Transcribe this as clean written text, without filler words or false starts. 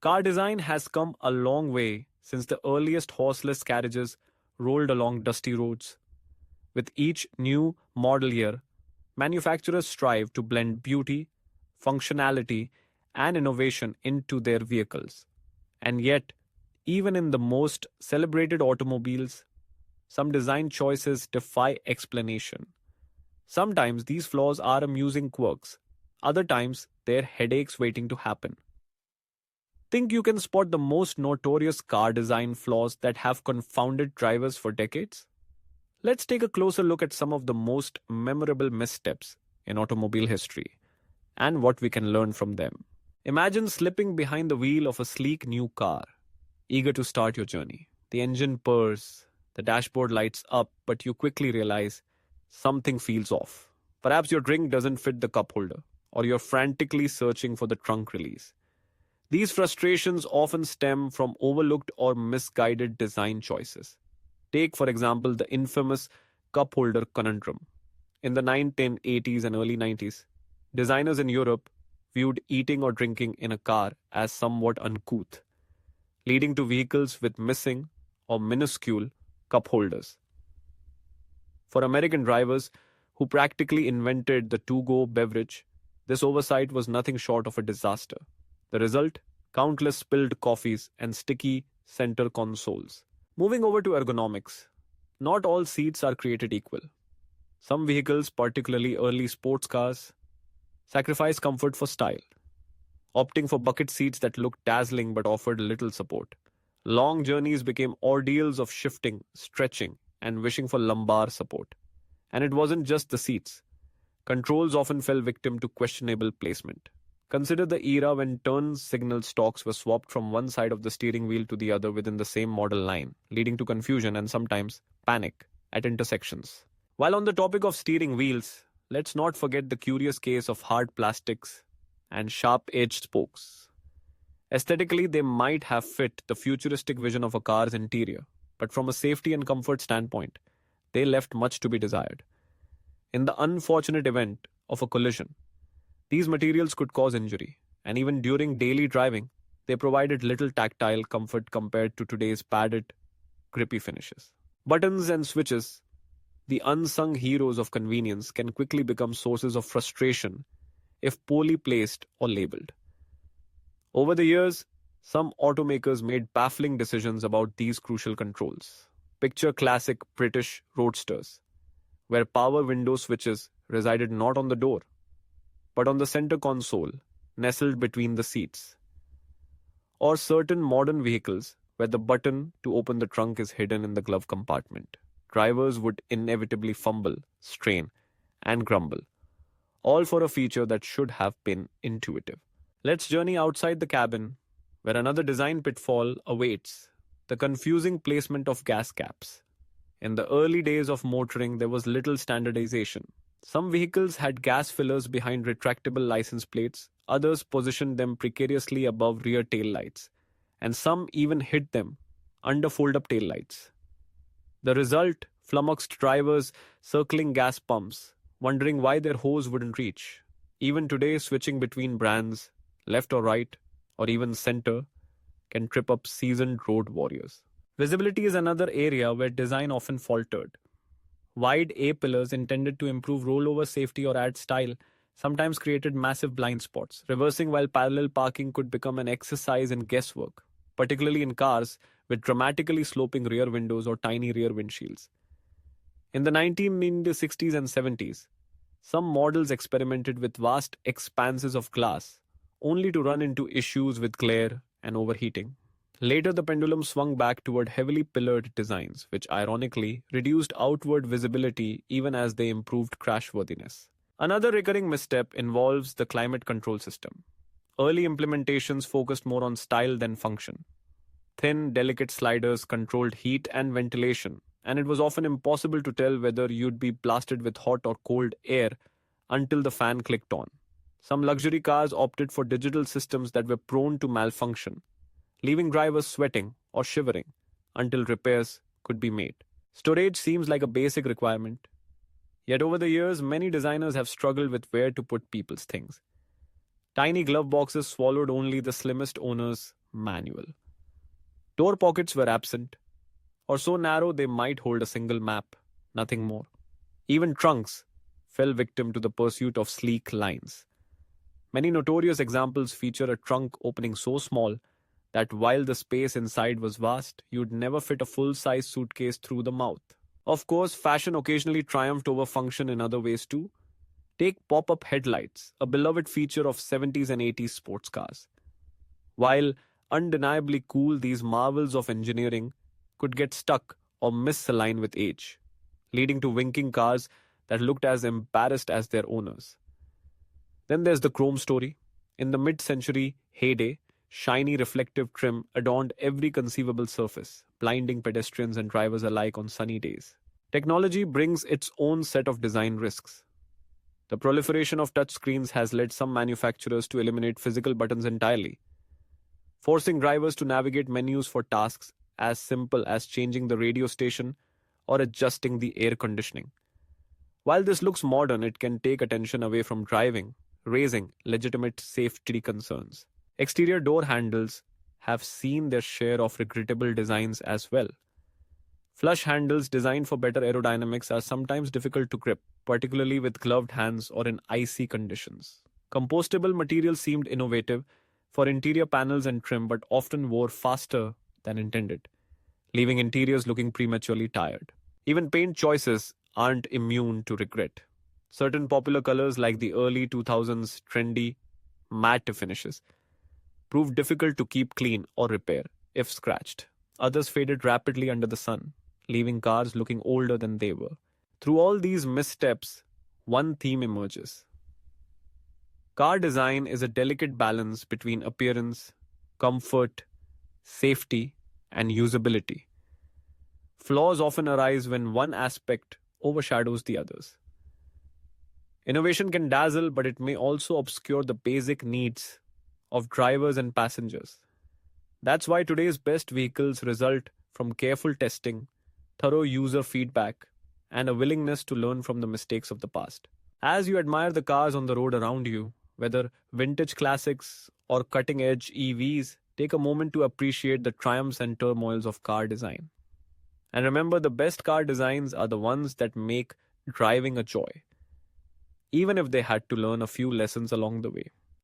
Car design has come a long way since the earliest horseless carriages rolled along dusty roads. With each new model year, manufacturers strive to blend beauty, functionality, and innovation into their vehicles. And yet, even in the most celebrated automobiles, some design choices defy explanation. Sometimes these flaws are amusing quirks, other times they're headaches waiting to happen. Think you can spot the most notorious car design flaws that have confounded drivers for decades? Let's take a closer look at some of the most memorable missteps in automobile history and what we can learn from them. Imagine slipping behind the wheel of a sleek new car, eager to start your journey. The engine purrs, the dashboard lights up, but you quickly realize something feels off. Perhaps your drink doesn't fit the cup holder, or you're frantically searching for the trunk release. These frustrations often stem from overlooked or misguided design choices. Take, for example, the infamous cup holder conundrum. In the 1980s and early 90s, designers in Europe viewed eating or drinking in a car as somewhat uncouth, leading to vehicles with missing or minuscule cup holders. For American drivers who practically invented the to-go beverage, this oversight was nothing short of a disaster. The result? Countless spilled coffees and sticky center consoles. Moving over to ergonomics, not all seats are created equal. Some vehicles, particularly early sports cars, sacrifice comfort for style, opting for bucket seats that looked dazzling but offered little support. Long journeys became ordeals of shifting, stretching, and wishing for lumbar support. And it wasn't just the seats. Controls often fell victim to questionable placement. Consider the era when turn signal stalks were swapped from one side of the steering wheel to the other within the same model line, leading to confusion and sometimes panic at intersections. While on the topic of steering wheels, let's not forget the curious case of hard plastics and sharp-edged spokes. Aesthetically, they might have fit the futuristic vision of a car's interior, but from a safety and comfort standpoint, they left much to be desired. In the unfortunate event of a collision, these materials could cause injury, and even during daily driving, they provided little tactile comfort compared to today's padded, grippy finishes. Buttons and switches, the unsung heroes of convenience, can quickly become sources of frustration if poorly placed or labeled. Over the years, some automakers made baffling decisions about these crucial controls. Picture classic British roadsters, where power window switches resided not on the door, but on the center console, nestled between the seats. Or certain modern vehicles, where the button to open the trunk is hidden in the glove compartment. Drivers would inevitably fumble, strain, and grumble, all for a feature that should have been intuitive. Let's journey outside the cabin, where another design pitfall awaits: the confusing placement of gas caps. In the early days of motoring, there was little standardization. Some vehicles had gas fillers behind retractable license plates, others positioned them precariously above rear tail lights, and some even hid them under fold-up tail lights. The result: flummoxed drivers circling gas pumps, wondering why their hose wouldn't reach. Even today, switching between brands, left or right, or even center, can trip up seasoned road warriors. Visibility is another area where design often faltered. Wide A-pillars intended to improve rollover safety or add style sometimes created massive blind spots. Reversing while parallel parking could become an exercise in guesswork, particularly in cars with dramatically sloping rear windows or tiny rear windshields. In the 1960s and 70s, some models experimented with vast expanses of glass, only to run into issues with glare and overheating. Later, the pendulum swung back toward heavily pillared designs, which ironically reduced outward visibility even as they improved crashworthiness. Another recurring misstep involves the climate control system. Early implementations focused more on style than function. Thin, delicate sliders controlled heat and ventilation, and it was often impossible to tell whether you'd be blasted with hot or cold air until the fan clicked on. Some luxury cars opted for digital systems that were prone to malfunction, leaving drivers sweating or shivering until repairs could be made. Storage seems like a basic requirement, yet over the years, many designers have struggled with where to put people's things. Tiny glove boxes swallowed only the slimmest owners, manual. Door pockets were absent, or so narrow they might hold a single map, nothing more. Even trunks fell victim to the pursuit of sleek lines. Many notorious examples feature a trunk opening so small that while the space inside was vast, you'd never fit a full size suitcase through the mouth. Of course, fashion occasionally triumphed over function in other ways too. Take pop up headlights, a beloved feature of 70s and 80s sports cars. While undeniably cool, these marvels of engineering could get stuck or misalign with age, leading to winking cars that looked as embarrassed as their owners. Then there's the chrome story. In the mid century heyday, shiny reflective trim adorned every conceivable surface, blinding pedestrians and drivers alike on sunny days. Technology brings its own set of design risks. The proliferation of touchscreens has led some manufacturers to eliminate physical buttons entirely, forcing drivers to navigate menus for tasks as simple as changing the radio station or adjusting the air conditioning. While this looks modern, it can take attention away from driving, raising legitimate safety concerns. Exterior door handles have seen their share of regrettable designs as well. Flush handles designed for better aerodynamics are sometimes difficult to grip, particularly with gloved hands or in icy conditions. Compostable materials seemed innovative for interior panels and trim but often wore faster than intended, leaving interiors looking prematurely tired. Even paint choices aren't immune to regret. Certain popular colors like the early 2000s trendy matte finishes proved difficult to keep clean or repair if scratched. Others faded rapidly under the sun, leaving cars looking older than they were. Through all these missteps, one theme emerges. Car design is a delicate balance between appearance, comfort, safety, and usability. Flaws often arise when one aspect overshadows the others. Innovation can dazzle, but it may also obscure the basic needs of drivers and passengers. That's why today's best vehicles result from careful testing, thorough user feedback, and a willingness to learn from the mistakes of the past. As you admire the cars on the road around you, whether vintage classics or cutting edge EVs, take a moment to appreciate the triumphs and turmoils of car design. And remember, the best car designs are the ones that make driving a joy, even if they had to learn a few lessons along the way.